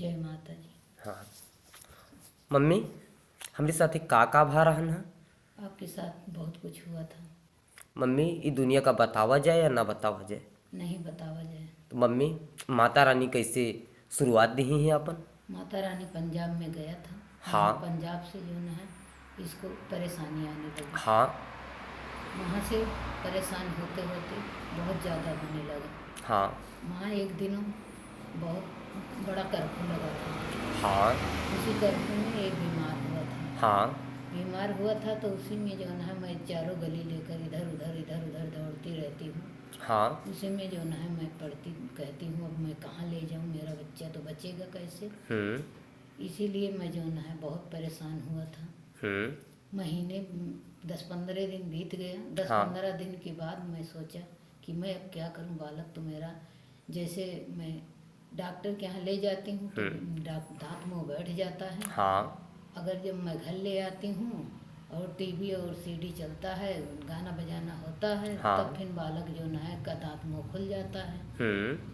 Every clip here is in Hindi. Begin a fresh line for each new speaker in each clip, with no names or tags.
जय माता जी।
हाँ मम्मी, हमरे साथ एक का भा रहन है।
आपके साथ बहुत कुछ हुआ था।
मम्मी, ई दुनिया का बतावा जाए या ना बतावा जाए?
नहीं बतावा जाए।
तो मम्मी, माता रानी कैसे शुरुआत दी है अपन?
माता रानी पंजाब में गया था।
हाँ।
वहाँ पंजाब से जो है इसको परेशानी आने लगी।
हाँ।
वहाँ से परेशान होते होते बहुत ज़्यादा होने लगा।
हाँ।
वहाँ एक दिन बहुत बड़ा कर्फ्यू लगा था।
हाँ।
उसी कर्फ्यू में एक बीमार हुआ था।
हाँ।
बीमार हुआ था तो उसी में जो है मैं चारों गली लेकर इधर उधर दौड़ती रहती हूँ।
हाँ।
उसी में जो है मैं पढ़ती कहती हूँ अब मैं कहाँ ले जाऊँ, मेरा बच्चा तो बचेगा कैसे। इसीलिए मैं जो है बहुत परेशान हुआ था। महीने 10-15 दिन बीत गया। 10-15 दिन के बाद मैं सोचा कि मैं अब क्या करूं, बालक तो मेरा, जैसे मैं डॉक्टर के यहाँ ले जाती हूँ तो दांत मुंह बैठ जाता है।
हाँ।
अगर जब मैं घर ले आती हूँ और टीवी और सीडी चलता है, गाना बजाना होता है,
हाँ।
तब फिर बालक जो है का दांत मुंह खुल जाता है।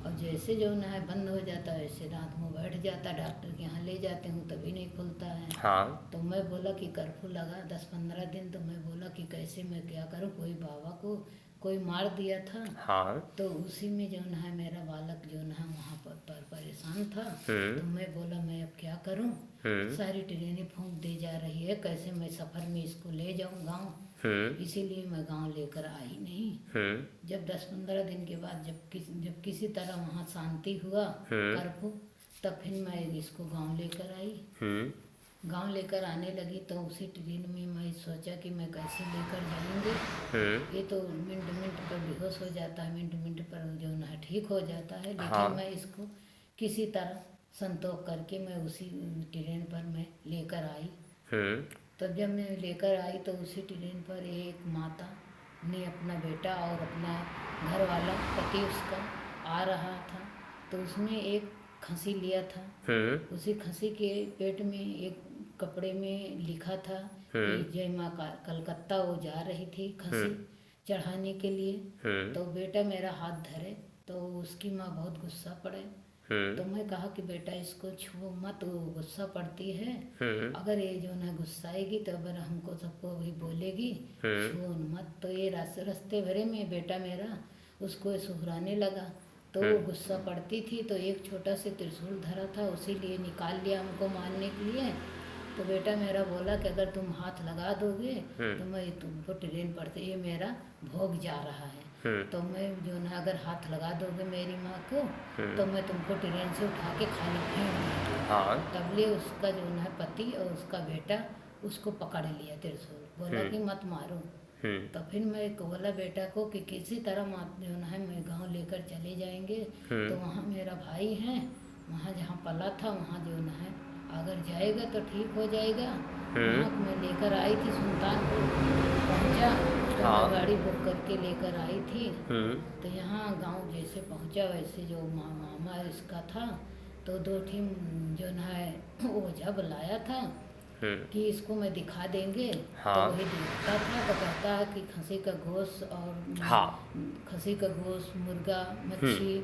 और जैसे जो है बंद हो जाता है वैसे दांत मुंह बैठ जाता है। डॉक्टर के यहाँ ले जाते हूँ तभी नहीं खुलता है।
हाँ।
तो मैं बोला कि कर्फ्यू लगा 10-15 दिन, तो मैं बोला कि कैसे मैं क्या करूँ, कोई बाबा को कोई मार दिया था।
हाँ।
तो उसी में जो है मेरा बालक जो है वहाँ पर परेशान था। तो मैं बोला मैं अब क्या करूँ, सारी ट्रेनें फूंक दे जा रही है, कैसे मैं सफ़र में इसको ले जाऊँ गाँव। इसीलिए मैं गाँव लेकर आई नहीं। जब 10-15 दिन के बाद जब किसी तरह वहाँ शांति हुआ कर्फ्यू, तब फिर मैं इसको गाँव लेकर आई। गांव लेकर आने लगी तो उसी ट्रेन में मैं सोचा कि मैं कैसे लेकर जाएंगे। ये तो मिनट मिनट पर बेहोश हो जाता है, मिनट मिनट पर जो है ठीक हो जाता है। लेकिन मैं इसको किसी तरह संतोष करके मैं उसी ट्रेन पर मैं लेकर आई। तब जब मैं लेकर आई तो उसी ट्रेन पर एक माता ने अपना बेटा और अपना घर वाला पति उसका आ रहा था, तो उसमें एक खंसी लिया था। उसी खंसी के पेट में एक कपड़े में लिखा था कि जय माँ कलकत्ता वो जा रही थी खंसी चढ़ाने के लिए। तो बेटा मेरा हाथ धरे तो उसकी माँ बहुत गुस्सा पड़े। तो मैं कहा कि बेटा इसको छुओ मत, वो गुस्सा पड़ती है, अगर ये जो ना गुस्साएगी तो अगर हमको सबको भी बोलेगी छुओ मत। तो ये रास्ते भरे में बेटा मेरा उसको सुहराने लगा। तो वो गुस्सा पड़ती थी तो एक छोटा से त्रिशूल धरा था, उसी लिए निकाल लिया हमको मारने के लिए। तो बेटा मेरा बोला कि अगर तुम हाथ लगा दोगे तो मैं तुमको ट्रेन पर से, ये मेरा भोग जा रहा है, तो मैं जो ना अगर हाथ लगा दोगे मेरी माँ को तो मैं तुमको ट्रेन से उठा के खाली फेंक दूँगी। तब ले उसका जो है पति और उसका बेटा उसको पकड़ लिया त्रिशूल, बोला कि मत मारो। तो फिर मैं बोला बेटा को कि किसी तरह जो है मैं गांव लेकर चले जाएंगे। तो वहाँ मेरा भाई है, वहाँ जहाँ पला था वहाँ जो है अगर जाएगा तो ठीक हो जाएगा। वहाँ मैं लेकर आई थी, सुल्तानपुर पहुँचा तो मैं गाड़ी बुक करके लेकर आई थी। तो यहाँ गांव जैसे पहुँचा वैसे जो मामा इसका था तो 2 टीम जो है ओझा बुलाया था कि इसको मैं दिखा देंगे। तो वही दिखता था तो कहता है कि खसी का गोश्त और खसी का गोश्त, मुर्गा, मच्छी,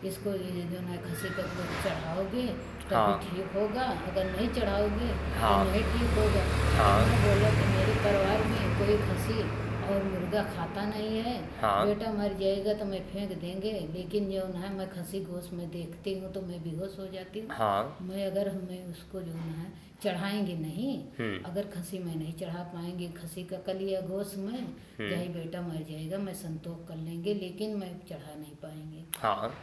इसको ये जो है खसी का गोश्त चढ़ाओगे तभी ठीक होगा, अगर नहीं चढ़ाओगे तो नहीं ठीक होगा। मैं बोला कि मेरे परिवार में कोई खसी और मुर्गा खाता नहीं है, बेटा मर जाएगा तो मैं फेंक देंगे, लेकिन जो है मैं खसी गोश्त में देखती हूँ तो मैं बेहोश हो जाती हूँ। मैं अगर हमें उसको जो है चढ़ाएंगे नहीं, अगर खसी में नहीं चढ़ा पाएंगे खसी का कलिया गोश्त में, चाहे बेटा मर जाएगा मैं संतोष कर लेंगे, लेकिन मैं चढ़ा नहीं पाएंगे।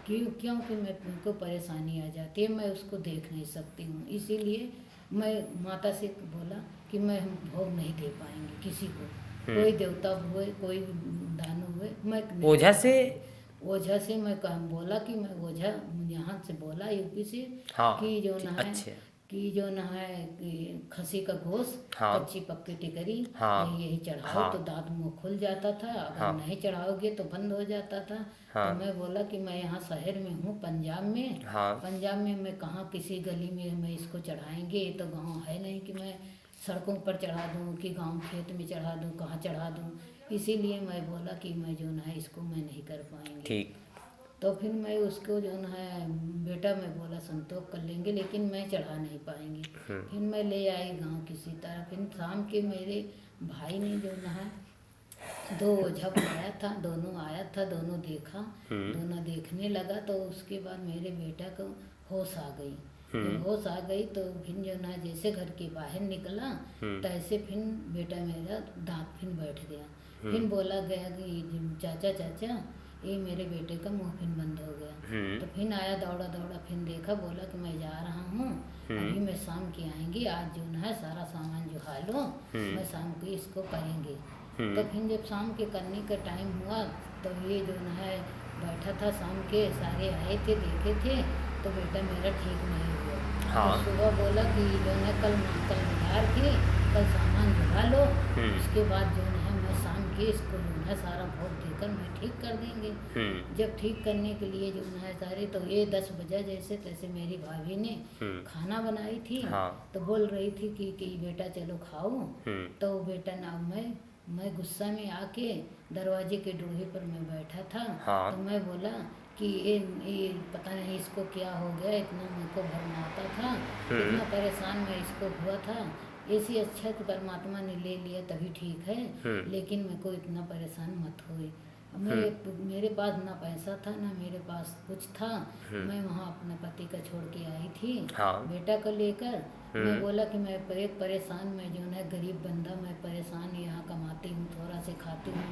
क्योंकि को परेशानी आ जाती है, मैं उसको देख नहीं सकती हूँ। इसीलिए मैं माता से बोला कि मैं हम भोग नहीं दे पाएंगे किसी को, कोई देवता हुए कोई दानव हुए, मैं ओझा से मैं बोला कि मैं ओझा यहाँ से बोला यूपी से कि जो ना है कि जो ना है कि खसी का गोश्त कच्ची पक्की टिकरी यही चढ़ाओ तो दांत मुंह खुल जाता था, अगर नहीं चढ़ाओगे तो बंद हो जाता था। तो मैं बोला कि मैं यहाँ शहर में हूँ पंजाब में, पंजाब में मैं कहाँ किसी गली में मैं इसको चढ़ाएंगे, ये तो गाँव है नहीं कि मैं सड़कों पर चढ़ा दूँ कि गांव खेत में चढ़ा दूँ, कहाँ चढ़ा दूँ। इसीलिए मैं बोला कि मैं जो ना इसको मैं नहीं कर पाएंगे। तो फिर मैं उसको जो है बेटा मैं बोला संतोष कर लेंगे लेकिन मैं चढ़ा नहीं पाएंगी। फिर मैं ले आई गांव किसी तरह। फिर शाम के मेरे भाई ने जो है दो ओझा बुलाया था, दोनों आया था, दोनों देखा, दोनों देखने लगा। तो उसके बाद मेरे बेटा को होश आ गई। जब होश आ गई तो फिर जो ना जैसे घर के बाहर निकला तैसे फिर बेटा मेरा दांत फिर बैठ गया। फिर बोला गया कि चाचा चाचा ये मेरे बेटे का मुंह फिर बंद हो गया। तो फिर आया दौड़ा दौड़ा, फिर देखा, बोला कि मैं जा रहा हूँ, अभी मैं शाम की आएंगी, आज जो है सारा सामान जुहा लो, मैं शाम को इसको करेंगे। तो फिर जब शाम के करने का टाइम हुआ तो ये जो है बैठा था, शाम के सारे आए थे, देखे थे, तो बेटा मेरा ठीक नहीं हुआ। तो सुबह बोला कि जो है कल बिहार थी, कल सामान जुगा लो, उसके बाद जो है मैं शाम के इसको जो है सारा भोग देकर मैं ठीक कर देंगे। जब ठीक करने के लिए जो है सारे, तो ये 10 बजे जैसे तैसे मेरी भाभी ने खाना बनाई थी। तो बोल रही थी कि बेटा चलो खाओ। तो बेटा ना मैं गुस्सा में आके दरवाजे के डूहे पर मैं बैठा था। तो मैं बोला कि ये पता नहीं इसको क्या हो गया, इतना मुझको भरमाता था, इतना परेशान मैं इसको हुआ था, ऐसी अच्छा कि परमात्मा ने ले लिया तभी ठीक है, लेकिन मेरे को इतना परेशान मत होए। मेरे पास ना पैसा था ना मेरे पास कुछ था। मैं वहाँ अपने पति का छोड़ के आई थी बेटा को लेकर। मैं बोला कि मैं एक परेशान, मैं जो है गरीब बंदा, मैं परेशान यहाँ कमाती हूँ, थोड़ा से खाती हूँ,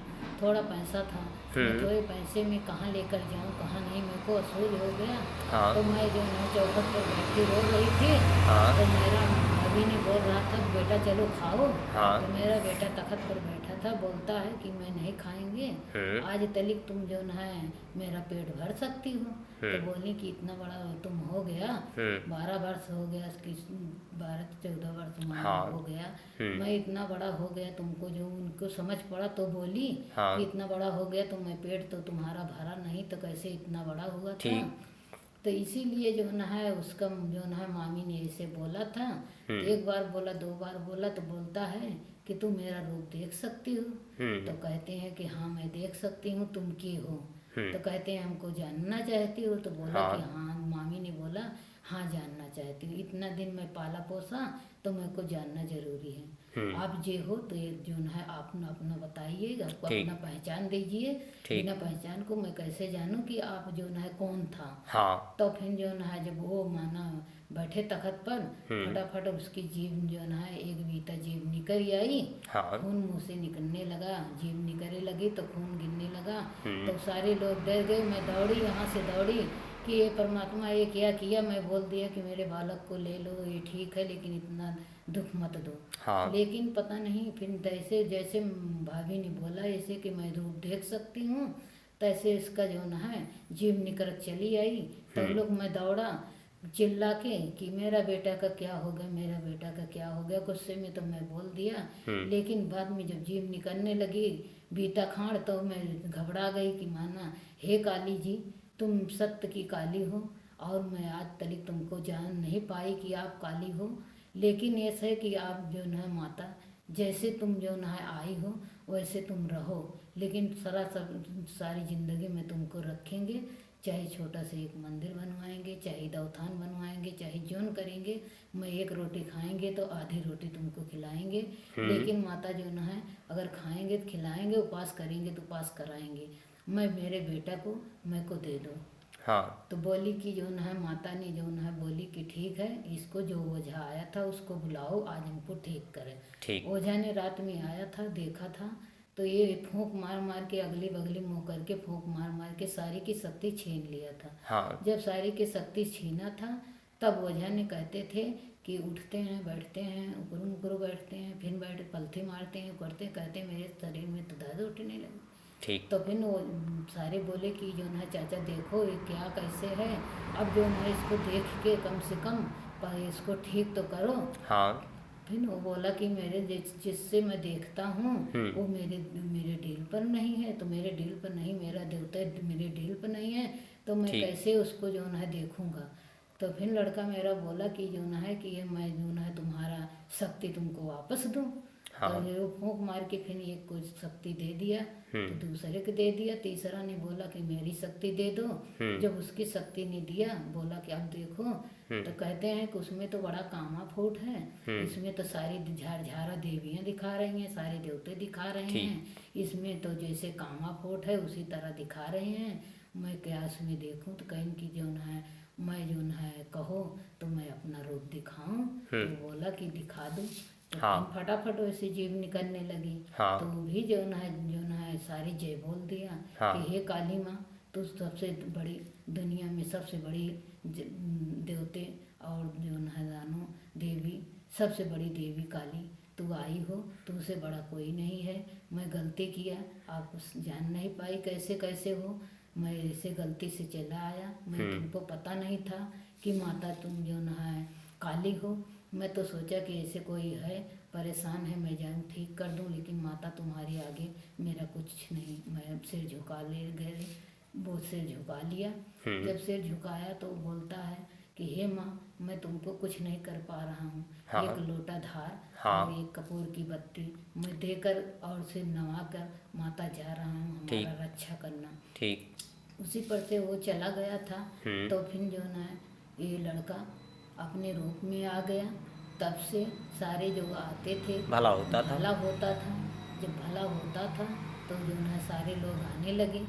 थोड़ा पैसा था, मैं थोड़े पैसे में कहाँ लेकर जाऊँ कहाँ नहीं, मेरे को असूल हो गया। तो मैं जो है चौखट पर बैठी रो रही थी। तो मेरा भाभी ने बोल रहा था बेटा चलो खाओ। तो मेरा बेटा तखत पर बैठा था, बोलता है कि मैं नहीं खाएंगे, आज तलिक तुम जो है मेरा पेट भर सकती हो। तो बोली कि इतना बड़ा तुम हो गया, 12 वर्ष हो गया, 12-14 वर्ष हो गया, मैं इतना बड़ा हो गया, तुमको जो उनको समझ पड़ा। तो बोली कि इतना बड़ा हो गया तो मैं पेट तो तुम्हारा भरा नहीं तो कैसे इतना बड़ा हुआ था। तो इसीलिए जो न है उसका जो न है मामी ने ऐसे बोला था। एक बार बोला, 2 बार बोला, तो बोलता है कि तुम मेरा रूप देख सकती हो। तो कहते हैं कि हाँ मैं देख सकती हूँ, तुम की हो। तो कहते हैं हमको जानना चाहती हो। तो बोला कि हाँ, मामी ने बोला हाँ जानना चाहती हूँ, इतना दिन मैं पाला पोसा तो मेरे को जानना जरूरी है। आप जे हो तो ये जो है आप अपना बताइए, आपको अपना पहचान दीजिए, बिना पहचान को मैं कैसे जानूं कि आप जो है कौन था। तो फिर जो है जब वो माना बैठे तखत पर, फटाफट उसकी जीभ जो है एक बीता जीभ निकल आई, खून मुंह से निकलने लगा, जीभ निकलने लगी तो खून गिरने लगा। तो सारे लोग डर गए, मैं दौड़ी, यहाँ से दौड़ी कि ये परमात्मा ये क्या किया। मैं बोल दिया कि मेरे बालक को ले लो, ये ठीक है, लेकिन इतना दुख मत दो। लेकिन पता नहीं फिर जैसे जैसे भाभी ने बोला ऐसे कि मैं रूप देख सकती हूँ, तैसे इसका जो न है जीभ निकल चली आई। तो लोग मैं दौड़ा चिल्ला के कि मेरा बेटा का क्या हो गया, मेरा बेटा का क्या हो गया। गुस्से में तो मैं बोल दिया, लेकिन बाद में जब जीभ निकलने लगी बीता खाड़, तो मैं घबरा गई कि माना हे काली जी तुम सत्य की काली हो, और मैं आज तक तुमको जान नहीं पाई कि आप काली हो, लेकिन ऐसा है कि आप जो न माता जैसे तुम जो न आई हो वैसे तुम रहो, लेकिन सारी ज़िंदगी में तुमको रखेंगे, चाहे छोटा से एक मंदिर बनवाएंगे, चाहे दौथान बनवाएंगे, चाहे जोन करेंगे, मैं एक रोटी खाएंगे तो आधी रोटी तुमको खिलाएंगे, लेकिन माता जो न है अगर खाएंगे तो खिलाएंगे, उपवास करेंगे तो उपवास कराएंगे, मैं मेरे बेटा को मेरे को दे दो। तो बोली कि जो न है माता ने जो न है बोली कि ठीक है, इसको जो ओझा आया था उसको बुलाओ, आज हमको ठीक करे। ओझा ने रात में आया था, देखा था, तो ये फूंक मार मार के अगली बगली मुँह करके फूंक मार मार के सारी की शक्ति छीन लिया था। जब सारी की शक्ति छीना था तब ओझा ने कहते थे कि उठते हैं, बैठते हैं, उकरू मुकरू बैठते हैं, फिर बैठ पलथी मारते हैं, करते कहते मेरे शरीर में तो दर्द उठने लगे। तो फिर वो सारे बोले कि जो है चाचा देखो ये क्या कैसे है, अब जो है इसको देख के कम से कम पर इसको ठीक तो करो। फिर वो बोला कि मेरे जिससे मैं देखता हूँ वो मेरे डील पर नहीं है, तो मेरे डील पर नहीं, मेरा देवता मेरे डील पर नहीं है, तो मैं कैसे उसको जो है देखूँगा। तो फिर लड़का मेरा बोला कि जो है कि ये मैं जो है तुम्हारा शक्ति तुमको वापस दूँ।
हाँ।
तो ये वो फूंक मार के फिर एक को शक्ति दे दिया, तो दूसरे को दे दिया, तीसरा ने बोला कि मेरी शक्ति दे दो। जब उसकी शक्ति ने दिया, बोला कि अब देखो, तो कहते हैं कि उसमें तो बड़ा कामा फूट है, इसमें तो सारी झारा देवियां दिखा रही हैं, सारे देवते दिखा रहे हैं, इसमें तो जैसे कामा फूट है उसी तरह दिखा रहे हैं। मैं क्या इसमें देखूं? तो कहीं की जो न है, मैं जो न है कहो तो मैं अपना रूप दिखाऊं। तो बोला कि दिखा दूं। तो
हाँ।
फिर फटाफट वैसे जीभ निकलने लगी।
हाँ।
तो वो भी जो न है सारी जय बोल दिया
हाँ।
कि हे काली माँ, तू सबसे बड़ी, दुनिया में सबसे बड़ी देवते और जो न है दानो देवी, सबसे बड़ी देवी काली तू आई हो, तुमसे बड़ा कोई नहीं है। मैं गलती किया, आप जान नहीं पाई कैसे कैसे हो, मैं ऐसे गलती से चला आया, मैं तुमको पता नहीं था कि माता तुम जो न है काली हो। मैं तो सोचा कि ऐसे कोई है परेशान है, मैं जाऊँ ठीक कर दूँ, लेकिन माता तुम्हारे आगे मेरा कुछ नहीं। मैं सिर झुका ले गए, वो सिर झुका लिया। जब सिर झुकाया तो बोलता है कि हे माँ, मैं तुमको कुछ नहीं कर पा रहा हूँ।
हाँ।
एक लोटा धार
हाँ।
और एक कपूर की बत्ती मैं देकर और सिर नवा कर माता जा रहा हूँ, हमारा रक्षा करना।
ठीक।
उसी पर से वो चला गया था। तो फिर जो ना ये लड़का अपने रूप में आ गया। तब से सारे जो आते थे
भला होता था।
भला होता था। जब भला होता था तो जो ना सारे लोग आने लगे।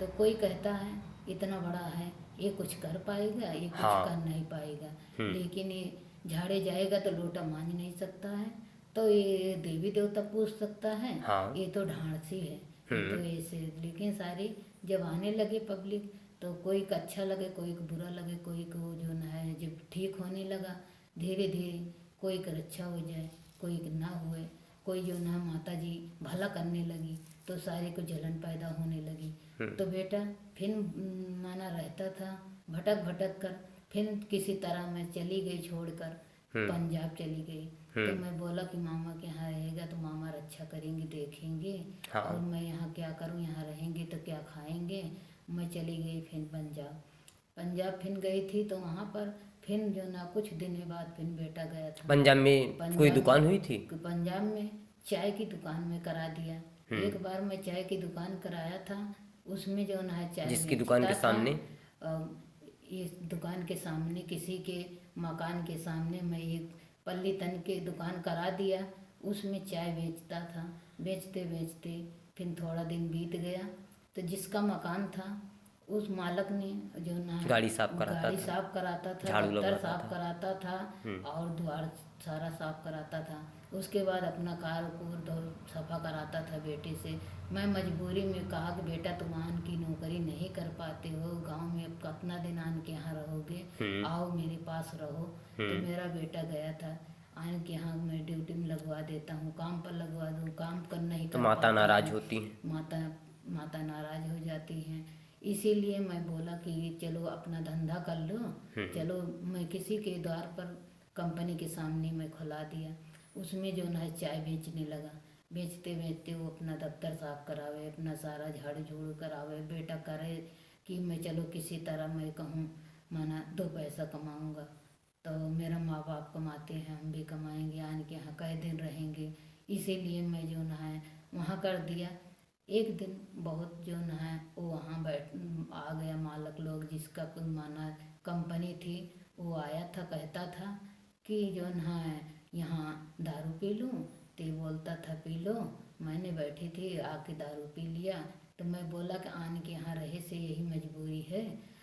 तो कोई कहता है इतना बड़ा है, ये कुछ कर पाएगा, ये कुछ
हाँ।
कर नहीं पाएगा, लेकिन ये झाड़े जाएगा तो लोटा मांझ नहीं सकता है, तो ये देवी देवता पूछ सकता है।
हाँ।
ये तो ढांढसी है, ये तो ऐसे। लेकिन सारी जब आने लगे पब्लिक, तो कोई को अच्छा लगे, कोई को बुरा लगे, कोई को जो ना है जब ठीक होने लगा धीरे धीरे, कोई का अच्छा हो जाए, कोई का ना हुए, कोई जो ना माता जी भला करने लगी तो सारे को जलन पैदा होने लगी। तो बेटा फिर माना रहता था भटक भटक कर, फिर किसी तरह मैं चली गई छोड़कर, पंजाब चली गई। तो मैं बोला कि मामा के यहाँ रहेगा तो मामा रक्षा करेंगे, देखेंगे।
हाँ।
और मैं यहाँ क्या करूँ, यहाँ रहेंगे तो क्या खाएंगे। मैं चली गई फिर पंजाब फिर गई थी। तो वहाँ पर फिर जो ना कुछ दिन बाद फिर बेटा गया था।
पंजाब में कोई दुकान हुई थी?
पंजाब में चाय की दुकान में करा दिया। एक बार मैं चाय की दुकान कराया था, उसमें जो ना चाय
जिसकी दुकान के सामने,
इस दुकान के सामने किसी के मकान के सामने मैं एक पल्ली तन के दुकान करा दिया। उसमें चाय बेचता था। बेचते बेचते फिर थोड़ा दिन बीत गया, तो जिसका मकान था उस मालक ने जो ना
गाड़ी साफ कराता था, झाड़ू
दफ्तर साफ कराता था और द्वार सारा साफ कराता था। उसके बाद अपना कार सफा कराता था बेटे से। मैं मजबूरी में कहा कि बेटा तुम आन की नौकरी नहीं कर पाते हो, गांव में अब कितना दिन आन के यहाँ रहोगे, आओ मेरे पास रहो। तो मेरा बेटा गया था, आन के यहाँ मैं ड्यूटी में लगवा देता हूँ, काम पर लगवा दूँ, काम कर नहीं
तो
कर
माता
पाते
नाराज
हैं।
होती है।
माता नाराज हो जाती हैं। इसीलिए मैं बोला कि चलो अपना धंधा कर लो। चलो मैं किसी के द्वार पर कंपनी के सामने मैं खुला दिया। उसमें जो ना चाय बेचने लगा। बेचते बेचते वो अपना दफ्तर साफ करावे, अपना सारा झाड़ू झूड़ करावे। बेटा करे कि मैं चलो किसी तरह मैं कहूँ माना 2 पैसा कमाऊँगा, तो मेरा माँ बाप कमाते हैं, हम भी कमाएंगे, आन के यहाँ कई दिन रहेंगे। इसीलिए मैं जो ना है वहाँ कर दिया। एक दिन बहुत जो न है वो वहाँ आ गया मालक लोग, जिसका कोई माना कंपनी थी, वो आया था, कहता था कि जो न है यहाँ दारू पी लूँ। तो बोलता था पी लो। मैंने बैठी थी, आके दारू पी लिया। तो मैं बोला कि आन के यहाँ रहे से यही मजबूरी है,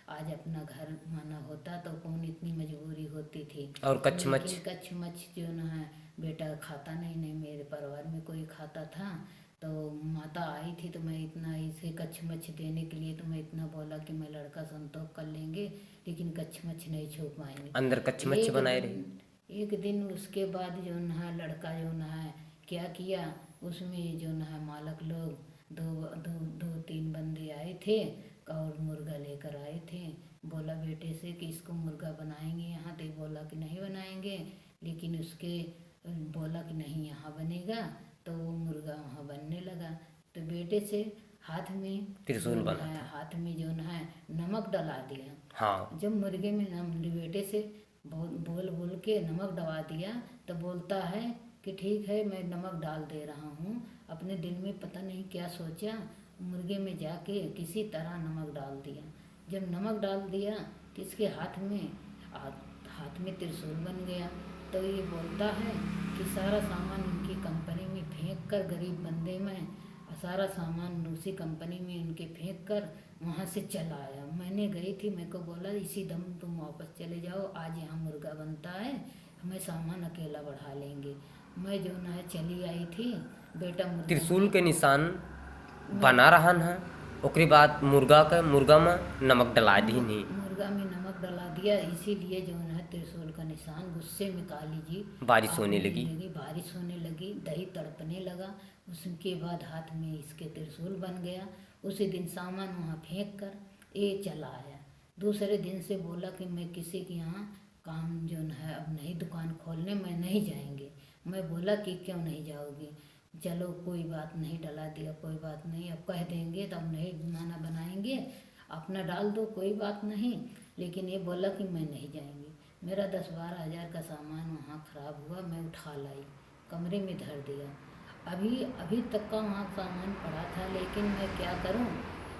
आज अपना घर माना होता तो कौन इतनी मजबूरी होती थी।
और
कच्छ जो न है बेटा खाता नहीं, मेरे परिवार में कोई खाता था। तो माता आई थी तो मैं इतना इसे कच्छ मच्छ देने के लिए तो मैं इतना बोला कि मैं लड़का संतोष कर लेंगे, लेकिन कच्छ मच्छ नहीं छू पाएंगे।
अंदर कच्छ मच्छ बनाए रहे।
एक दिन उसके बाद जो ना लड़का जो ना है क्या किया, उसमें जो ना मालक लोग 2-3 बंदे आए थे और मुर्गा लेकर आए थे। बोला बेटे से कि इसको मुर्गा बनाएंगे यहाँ, तो बोला कि नहीं बनाएंगे, लेकिन उसके बोला कि नहीं यहाँ बनेगा। तो वो मुर्गा वहाँ बनने लगा। तो बेटे से हाथ में
त्रिशूल बना था,
हाथ में जो ना है नमक डला दिया।
हाँ।
जब मुर्गे में बेटे से बोल बोल के नमक डला दिया तो बोलता है कि ठीक है मैं नमक डाल दे रहा हूँ। अपने दिल में पता नहीं क्या सोचा, मुर्गे में जाके किसी तरह नमक डाल दिया। जब नमक डाल दिया तो इसके हाथ में त्रिशूल बन गया। तो ये बोलता है कि सारा सामान उनकी कंपनी में फेंक कर, गरीब बंदे में सारा सामान उसी कंपनी में उनके फेंक कर वहाँ से चला आया। मैंने गई थी, मेरे को बोला इसी दम तुम वापस चले जाओ, आज यहाँ मुर्गा बनता है, हमें सामान अकेला बढ़ा लेंगे। मैं जो ना चली आई थी, बेटा मुर्गा
त्रिशूल के निशान बना रहन है, ओकरे बाद मुर्गा में नमक डला दी नहीं।
मुर्गा में नमक डला दिया, इसीलिए जो है त्रिशूल का निशान। गुस्से में काली जी
बारिश होने लगी।
बारिश होने लगी, दही तड़पने लगा। उसके बाद हाथ में इसके त्रिशूल बन गया। उसी दिन सामान वहाँ फेंक कर ये चला आया। दूसरे दिन से बोला कि मैं किसी के यहाँ काम जो है अब नहीं दुकान खोलने, मैं नहीं जाएंगे। मैं बोला कि क्यों नहीं जाओगी, चलो कोई बात नहीं, डला दिया कोई बात नहीं, अब कह देंगे तो अब नहीं माना बनाएंगे, अपना डाल दो कोई बात नहीं। लेकिन ये बोला कि मैं नहीं जाएंगी। मेरा 10-12 हज़ार का सामान वहाँ ख़राब हुआ, मैं उठा लाई, कमरे में धर दिया। अभी तक का वहाँ सामान पड़ा था, लेकिन मैं क्या करूँ।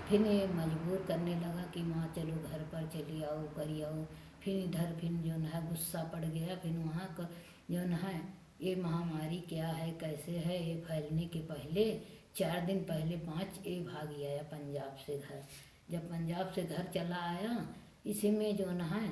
फिर ये मजबूर करने लगा कि माँ चलो घर पर चली आओ, करी आओ। फिर इधर फिर जो है गुस्सा पड़ गया। फिर वहाँ का जो है ये महामारी क्या है कैसे है, ये फैलने के पहले 4 दिन पहले 5 ये भागी आया पंजाब से घर। जब पंजाब से घर चला आया, इसी में जो है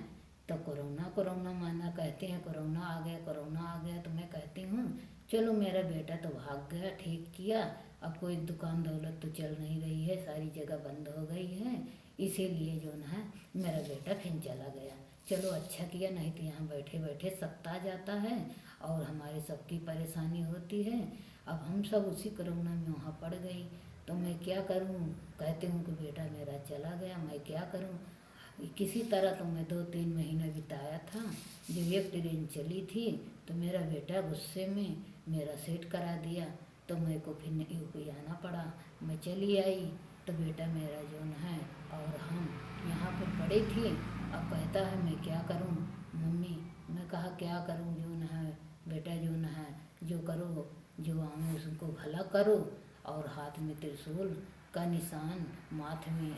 तो कोरोना माना कहते हैं, कोरोना आ गया। तो मैं कहती हूँ चलो मेरा बेटा तो भाग गया, ठीक किया। अब कोई दुकान दौलत तो चल नहीं रही है, सारी जगह बंद हो गई है, इसीलिए जो है मेरा बेटा फिर चला गया। चलो अच्छा किया, नहीं तो यहाँ बैठे बैठे सत्ता जाता है और हमारे सबकी परेशानी होती है। अब हम सब उसी कोरोना में वहाँ पड़ गई। तो मैं क्या करूँ, कहते हूँ कि बेटा मेरा चला गया, मैं क्या करूँ। किसी तरह तो मैं 2-3 महीने बिताया था। जब एक ट्रेन चली थी तो मेरा बेटा गुस्से में मेरा सेट करा दिया, तो मेरे को फिर यूपी आना पड़ा। मैं चली आई तो बेटा मेरा जो है और हम यहाँ पर पड़ी थी। अब कहता है मैं क्या करूँ मम्मी। मैं कहा क्या करूँ, जो न है बेटा जो न है जो करो, जो आऊँ उसको भला करो। और हाथ में त्रिशूल का निशान, माथे में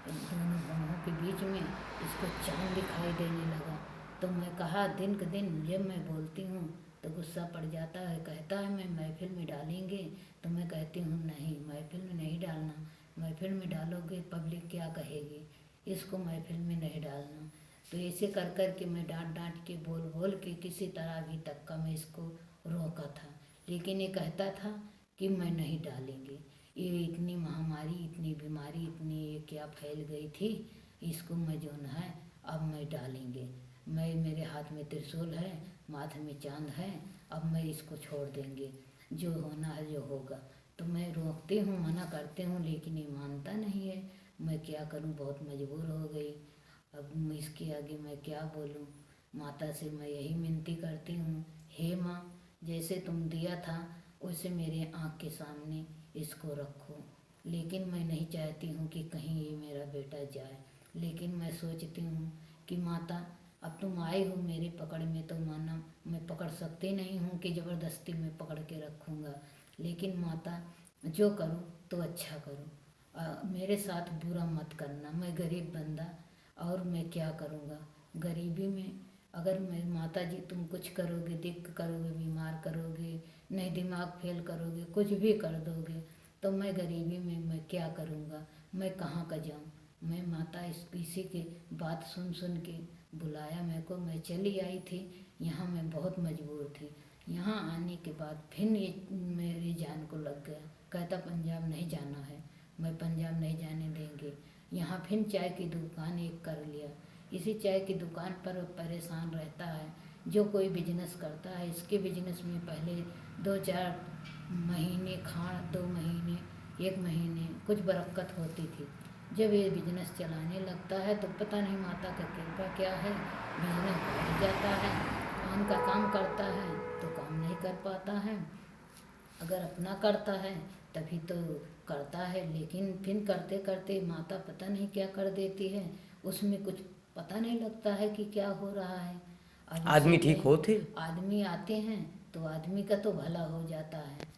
दोनों भौहों के बीच में इसको चांद दिखाई देने लगा। तो मैं कहा दिन के दिन जब मैं बोलती हूँ तो गुस्सा पड़ जाता है। कहता है मैं महफिल में डालेंगे, तो मैं कहती हूँ नहीं, महफिल में नहीं डालना, महफिल में डालोगे पब्लिक क्या कहेगी, इसको महफिल में नहीं डालना। तो ऐसे कर कर के मैं डांट के बोल के किसी तरह अभी तक का मैं इसको रोका था। लेकिन ये कहता था कि मैं नहीं डालेंगे, ये इतनी महामारी, इतनी बीमारी, इतनी ये क्या फैल गई थी, इसको मैं जो न है अब मैं डालेंगे। मेरे हाथ में त्रिशूल है, माथे में चांद है, अब मैं इसको छोड़ देंगे, जो होना है जो होगा। तो मैं रोकती हूँ, मना करती हूँ, लेकिन ये मानता नहीं है। मैं क्या करूँ, बहुत मजबूर हो गई। अब मैं इसके आगे मैं क्या बोलूँ। माता से मैं यही विनती करती हूँ, हे माँ, जैसे तुम दिया था वैसे मेरे आँख के सामने इसको रखो। लेकिन मैं नहीं चाहती हूँ कि कहीं ये मेरा बेटा जाए। लेकिन मैं सोचती हूँ कि माता अब तुम आई हो मेरे पकड़ में, तो माना मैं पकड़ सकती नहीं हूँ कि ज़बरदस्ती में पकड़ के रखूँगा। लेकिन माता जो करो तो अच्छा करो, मेरे साथ बुरा मत करना। मैं गरीब बंदा और मैं क्या करूँगा गरीबी में। अगर मैं माता जी तुम कुछ करोगे, दिक्क करोगे, बीमार करोगे, नहीं दिमाग फेल करोगे, कुछ भी कर दोगे, तो मैं गरीबी में मैं क्या करूँगा, मैं कहाँ का जाऊँ। मैं माता किसी की बात सुन के बुलाया मेरे को, मैं चली आई थी। यहाँ मैं बहुत मजबूर थी। यहाँ आने के बाद फिर ये मेरी जान को लग गया। कहता पंजाब नहीं जाना है, मैं पंजाब नहीं जाने देंगे। यहाँ फिर चाय की दुकान एक कर लिया। इसी चाय की दुकान पर परेशान रहता है। जो कोई बिजनेस करता है, इसके बिजनेस में पहले 2-4 महीने खाड़, 2 महीने, 1 महीने कुछ बरकत होती थी। जब ये बिजनेस चलाने लगता है तो पता नहीं माता का कृपा क्या है, बिजनेस बढ़ जाता है। काम का काम करता है तो काम नहीं कर पाता है। अगर अपना करता है तभी तो करता है, लेकिन फिर करते करते माता पता नहीं क्या कर देती है, उसमें कुछ पता नहीं लगता है कि क्या हो रहा है। अब
आदमी
इसीलिए
ठीक होते।
आदमी आते हैं तो आदमी का तो भला हो जाता है।